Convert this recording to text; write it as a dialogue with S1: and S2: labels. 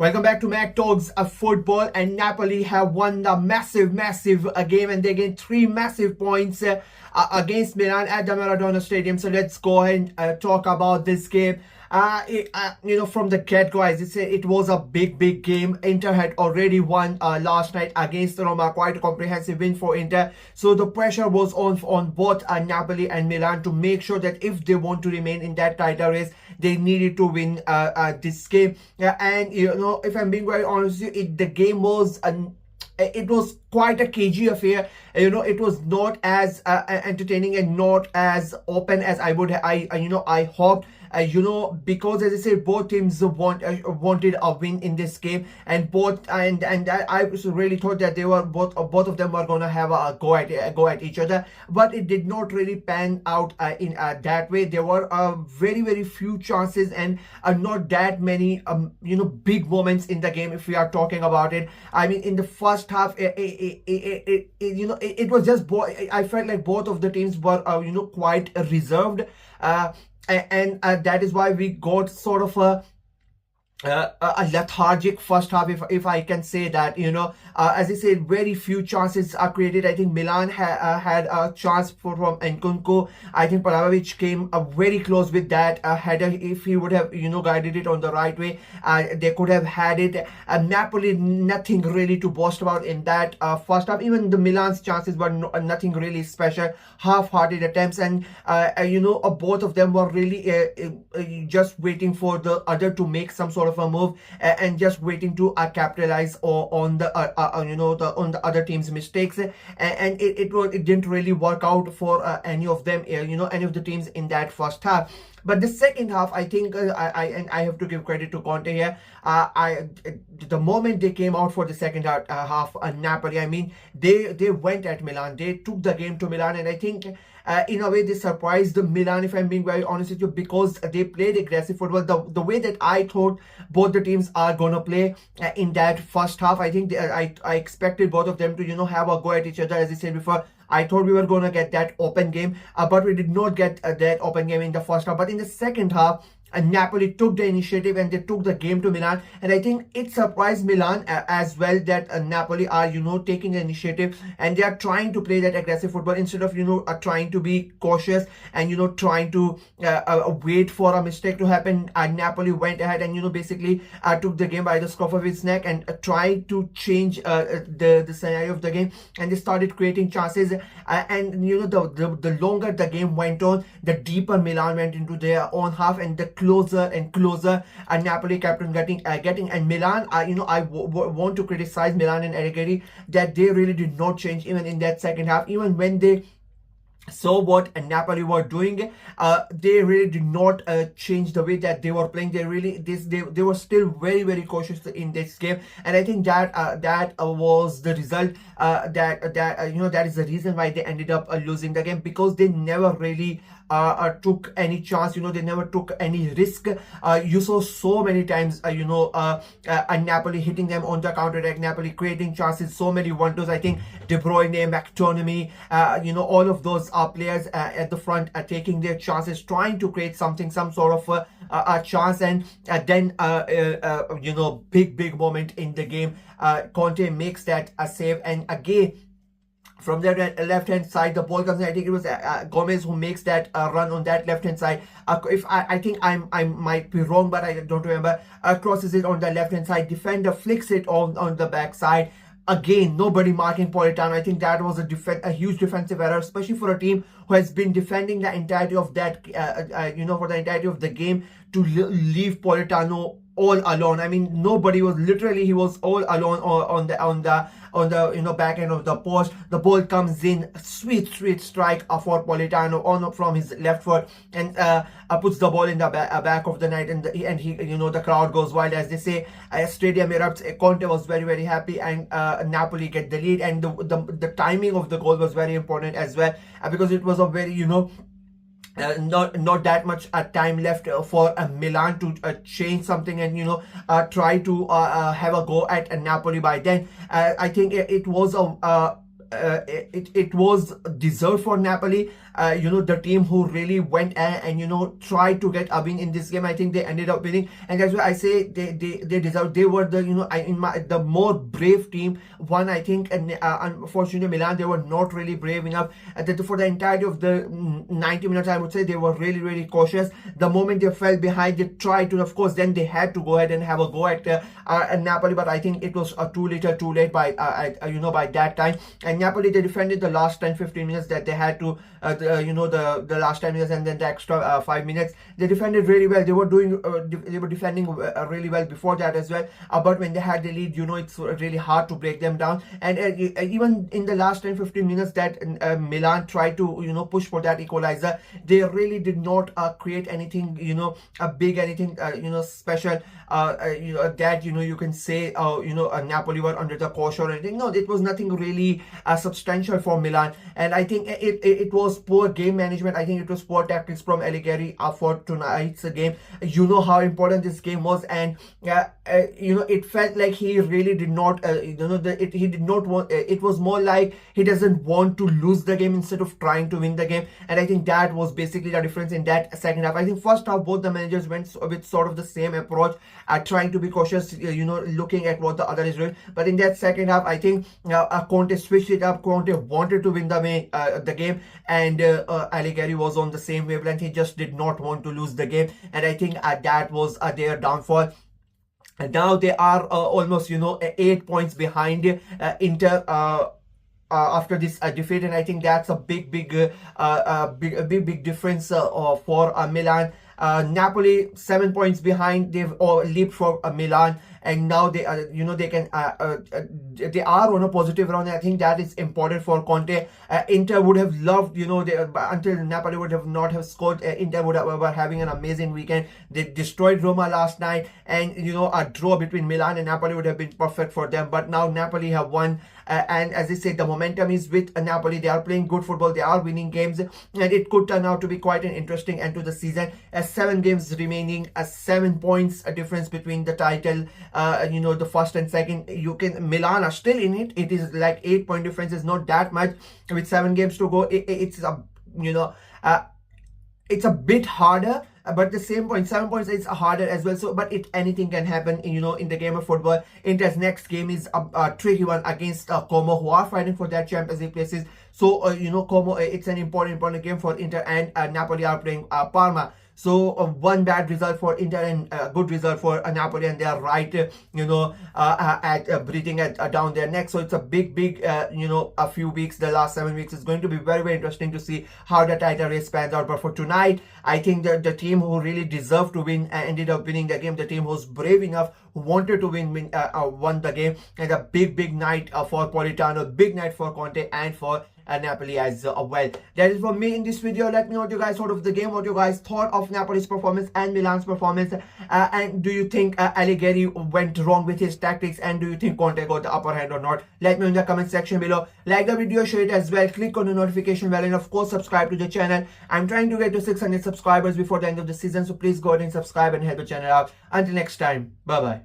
S1: Welcome back to Mac Talks of Football, and Napoli have won the massive game, and they gained 3 massive points against Milan at the Maradona Stadium. So let's go ahead and talk about this game. From the get-go, as I say, it was a big game. Inter had already won last night against Roma, quite a comprehensive win for Inter. So the pressure was on both Napoli and Milan to make sure that if they want to remain in that title race, they needed to win this game. And if I'm being very honest with you, the game was it was quite a cagey affair. It was not as entertaining and not as open as I hoped. Because as I said, both teams wanted a win in this game, and I really thought that they were both of them were gonna have a go at each other, but it did not really pan out in that way. There were very few chances and not that many big moments in the game. If we are talking about it, I mean, in the first half, it was just I felt like both of the teams were quite reserved. And that is why we got sort of a lethargic first half, if I can say that. As I said, very few chances are created. I think Milan had a chance from Nkunku. I think Pavlovic came very close with that header. If he would have guided it on the right way, they could have had it. Napoli, nothing really to boast about in that first half. Even the Milan's chances were nothing really special, half-hearted attempts, and both of them were really just waiting for the other to make some sort of a move and just waiting to capitalize on the other team's mistakes, and it didn't really work out for any of them, any of the teams in that first half. But the second half, I think I have to give credit to Conte here. The moment they came out for the second half, Napoli, I mean, they went at Milan. They took the game to Milan, and I think in a way they surprised Milan, if I'm being very honest with you, because they played aggressive football the way that I thought both the teams are gonna play in that first half. I think I expected both of them to have a go at each other. As I said before, I thought we were going to get that open game, but we did not get that open game in the first half. But in the second half, Napoli took the initiative and they took the game to Milan, and I think it surprised Milan as well that Napoli are taking the initiative and they are trying to play that aggressive football instead of trying to be cautious and trying to wait for a mistake to happen. Napoli went ahead and basically took the game by the scruff of its neck and tried to change the scenario of the game, and they started creating chances. And the longer the game went on, the deeper Milan went into their own half, and the closer and closer Napoli kept on getting, and Milan, I want to criticize Milan and Allegri that they really did not change even in that second half. Even when they saw what Napoli were doing, they really did not change the way that they were playing. They were still very cautious in this game, and I think that was the result. That is the reason why they ended up losing the game, because they never really took any chance. They never took any risk. You saw so many times Napoli hitting them on the counter attack, Napoli creating chances, so many wonders. I think De Bruyne, McTominay, all of those players at the front are taking their chances, trying to create some sort of a chance, and then big moment in the game, Conte makes that a save, and again from the left hand side the ball comes in. I think it was Gomez who makes that run on that left hand side. If I think I might be wrong, but I don't remember. Crosses it on the left hand side, defender flicks it on the back side. Again, nobody marking Politano. I think that was a huge defensive error, especially for a team who has been defending the entirety of that, for the entirety of the game, to leave Politano all alone. I mean, nobody was, literally he was all alone on the back end of the post. The ball comes in, sweet strike for Politano from his left foot, and puts the ball in the back of the net, and he the crowd goes wild, as they say. Stadium erupts. Conte was very happy, and Napoli get the lead, and the timing of the goal was very important as well, because it was a very not that much time left for Milan to change something and try to have a go at Napoli. By then I think it was a it was deserved for Napoli. The team who really went and tried to get a win in this game. I think they ended up winning, and that's why I say they deserved. They were the the more brave team. One, I think, and unfortunately Milan, they were not really brave enough. For the entirety of the 90 minutes, I would say they were really cautious. The moment they fell behind, they tried to, of course, then they had to go ahead and have a go at Napoli, but I think it was too little too late by by that time. And Napoli, they defended the last 10-15 minutes that they had to, the last 10 minutes and then the extra 5 minutes. They defended really well. They were doing they were defending really well before that as well, but when they had the lead, it's really hard to break them down. And even in the last 10-15 minutes that Milan tried to push for that equalizer, they really did not create anything a big anything special that you can say Napoli were under the caution or anything. No, it was nothing really substantial for Milan, and I think it was poor game management. I think it was poor tactics from Allegri for tonight's game. You know how important this game was, and it felt like he really did not he did not want. It was more like he doesn't want to lose the game instead of trying to win the game, and I think that was basically the difference in that second half. I think first half both the managers went with sort of the same approach, trying to be cautious, looking at what the other is doing. But in that second half, I think Conte switched it up. Conte wanted to win the game, and Allegri was on the same wavelength. He just did not want to lose the game, and I think that was their downfall. And now they are almost 8 points behind Inter after this defeat, and I think that's a big difference for Milan. Napoli 7 points behind. They've leaped for Milan, and now they they can they are on a positive run. I think that is important for Conte. Inter would have loved until Napoli would have not have scored. Inter were having an amazing weekend. They destroyed Roma last night, and a draw between Milan and Napoli would have been perfect for them. But now Napoli have won. And as I said, the momentum is with Napoli. They are playing good football. They are winning games, and it could turn out to be quite an interesting end to the season. 7 games remaining, 7 points difference between the title, the first and second. Milan are still in it. It is like 8-point difference is not that much with 7 games to go. It's a bit harder. But the same point, 7 points is harder as well. So, but anything can happen, in the game of football. Inter's next game is a tricky one against Como, who are fighting for that Champions League places. So, Como, it's an important game for Inter, and Napoli are playing Parma. So one bad result for Inter and a good result for Napoli, and they are right, at breathing down their neck. So it's a big, a few weeks, the last 7 weeks is going to be very interesting to see how the title race pans out. But for tonight, I think the team who really deserved to win ended up winning the game. The team who was brave enough, who wanted to win, won the game. And a big night for Politano, big night for Conte and for Napoli as well. That is from me in this video. Let me know what you guys thought of the game, what you guys thought of Napoli's performance and Milan's performance, and do you think Allegri went wrong with his tactics, and do you think Conte got the upper hand or not? Let me know in the comment section below. Like the video, share it as well, click on the notification bell, and of course subscribe to the channel. I'm trying to get to 600 subscribers before the end of the season, so please go ahead and subscribe and help the channel out. Until next time, bye bye.